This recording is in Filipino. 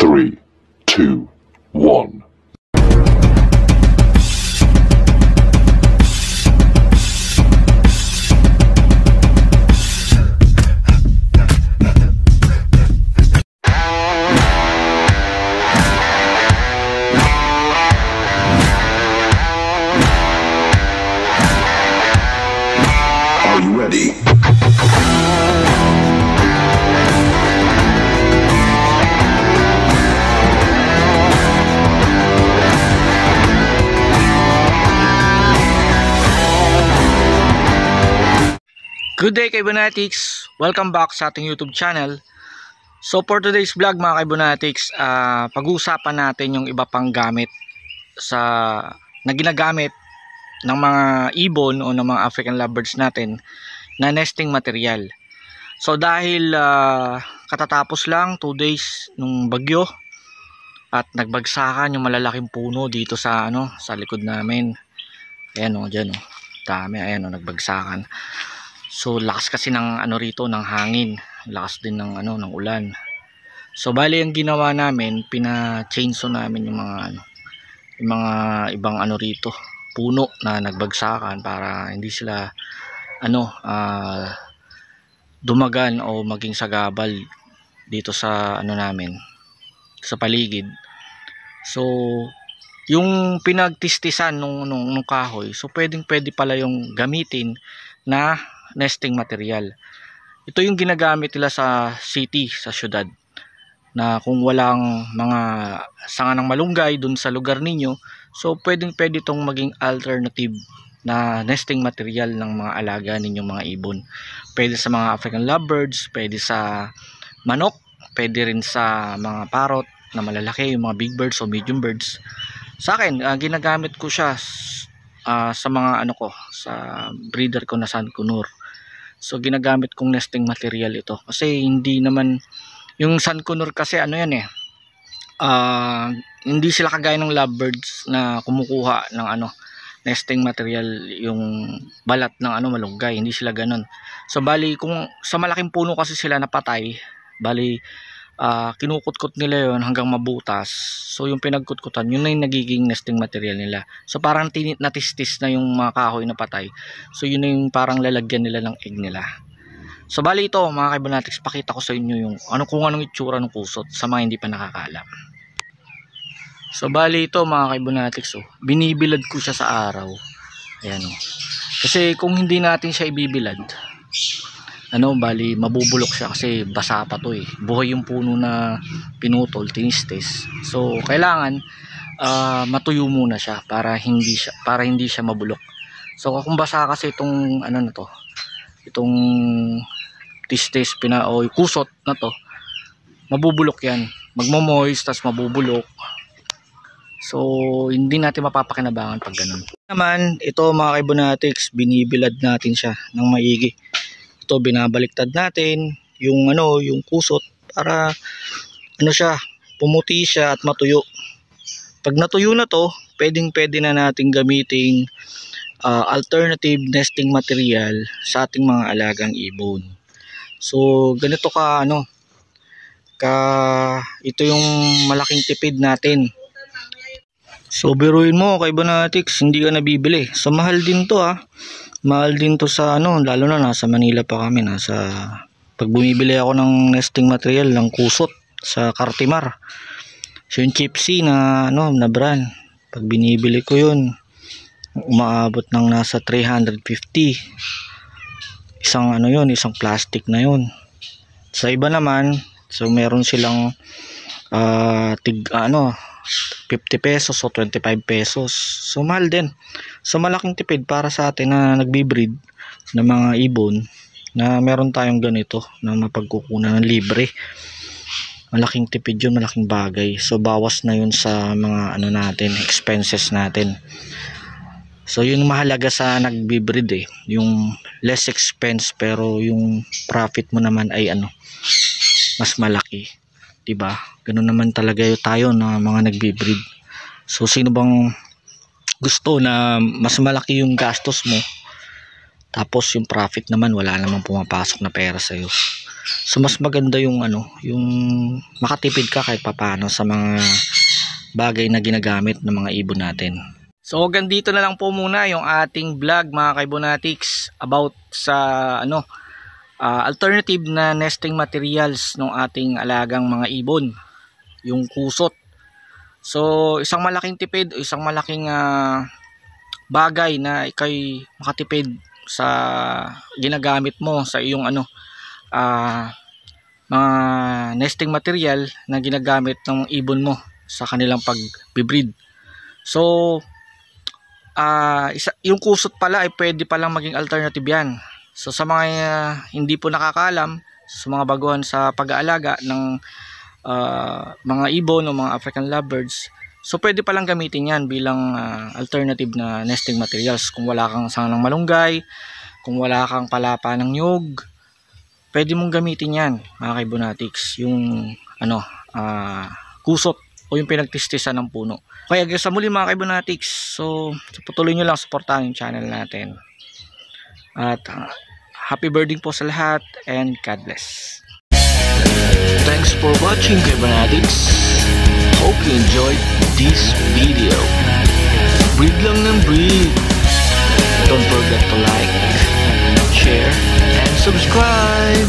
3, 2, 1. Are you ready? Good day Kaibonatics! Welcome back sa ating YouTube channel. So for today's vlog mga Kaibonatics, pag-uusapan natin yung iba pang gamit na ginagamit ng mga ibon o ng mga African lovebirds natin na nesting material. So dahil katatapos lang 2 days nung bagyo at nagbagsakan yung malalaking puno dito sa sa likod namin. Ayan o, dyan o. Dami, ayan o, nagbagsakan. So lakas kasi ng rito ng hangin, lakas din ng ng ulan. So bali ang ginawa namin, pina-chainsaw namin yung mga ibang rito, puno na nagbagsakan para hindi sila dumagan o maging sagabal dito sa namin, sa paligid. So yung pinagtistisan nung kahoy, so pwede pala yung gamitin na nesting material. Ito yung ginagamit nila sa city, sa syudad, na kung walang mga sanga ng malunggay dun sa lugar ninyo, so pwede itong maging alternative na nesting material ng mga alaga ninyong mga ibon. Pwede sa mga African lovebirds, pwede sa manok, pwede rin sa mga parrot na malalaki, yung mga big birds o medium birds. Sa akin, ginagamit ko siya sa mga sa breeder ko na Sankunur. So ginagamit kong nesting material ito kasi hindi naman yung Sankunur kasi hindi sila kagaya ng lovebirds na kumukuha ng nesting material, yung balat ng malunggay, hindi sila ganun. So bali kung sa malaking puno kasi sila napatay, bali kinukutkot nila yon hanggang mabutas. So yung pinagkutkutan, yun na yung nagiging nesting material nila. So parang natistis na yung mga kahoy na patay. So yun na yung parang lalagyan nila ng egg nila. So bali ito mga Kaibonatics, pakita ko sa inyo yung kung anong itsura ng kusot sa mga hindi pa nakakaalam. So bali ito mga Kaibonatics, binibilad ko siya sa araw. Ayan o. Kasi kung hindi natin siya ibibilad, bali mabubulok siya kasi basa pa to eh. Buhay yung puno na pinutol, tinistis. So kailangan matuyo muna siya para hindi siya mabulok. So kung basa kasi itong itong tistis o kusot na to, mabubulok yan. Magmo-moist tas mabubulok. So hindi natin mapapakinabangan pag ganun. Naman ito mga Kaibonatics, binibilad natin siya ng maigi. Ito binabaliktad natin yung yung kusot para siya, pumuti siya at matuyo. Pag natuyo na to, pwede na nating gamiting alternative nesting material sa ating mga alagang ibon. So ganito ito yung malaking tipid natin. So biruin mo Kaibonatics, hindi ka nabibili. So mahal din to mahal din to sa lalo na nasa Manila pa kami, pag bumibili ako ng nesting material ng kusot sa Cartimar, so yung Chipsy na brand, pag binibili ko yun, umaabot ng nasa 350 isang isang plastic na yun. Sa iba naman, so meron silang 50 pesos o 25 pesos. So mahal din. So malaking tipid para sa atin na nagbi-breed ng mga ibon na meron tayong ganito na mapagkukunan ng libre. Malaking tipid yun, malaking bagay. So bawas na yun sa mga natin, expenses natin. So yun mahalaga sa nagbi-breed yung less expense pero yung profit mo naman ay mas malaki. Diba? Ganun naman talaga tayo na mga nagbi-breed. So sino bang gusto na mas malaki yung gastos mo tapos yung profit naman wala namang pumapasok na pera sa'yo? So mas maganda yung yung makatipid ka kahit papaano sa mga bagay na ginagamit ng mga ibon natin. So hanggang dito na lang po muna yung ating vlog mga kaibonatics about sa alternative na nesting materials ng ating alagang mga ibon, yung kusot. So isang malaking tipid, isang malaking bagay na ikay makatipid sa ginagamit mo sa iyong mga nesting material na ginagamit ng ibon mo sa kanilang pag-breed. So yung kusot pala ay pwede palang maging alternative yan. So sa mga hindi po nakakaalam, sa mga baguhan sa pag-aalaga ng mga ibon o mga African lovebirds, so pwede palang gamitin yan bilang alternative na nesting materials. Kung wala kang sangang malunggay, kung wala kang palapa ng nyug, pwede mong gamitin yan mga kaibonatics, yung kusot o yung pinagtistisan ng puno. Kaya sa muli mga kaibonatics, so patuloy nyo lang suportahan yung channel natin. At happy birding po sa lahat and God bless. Thanks for watching kaibonatics. Hope you enjoyed this video. Breed lang ng breed. Don't forget to like, share, and subscribe.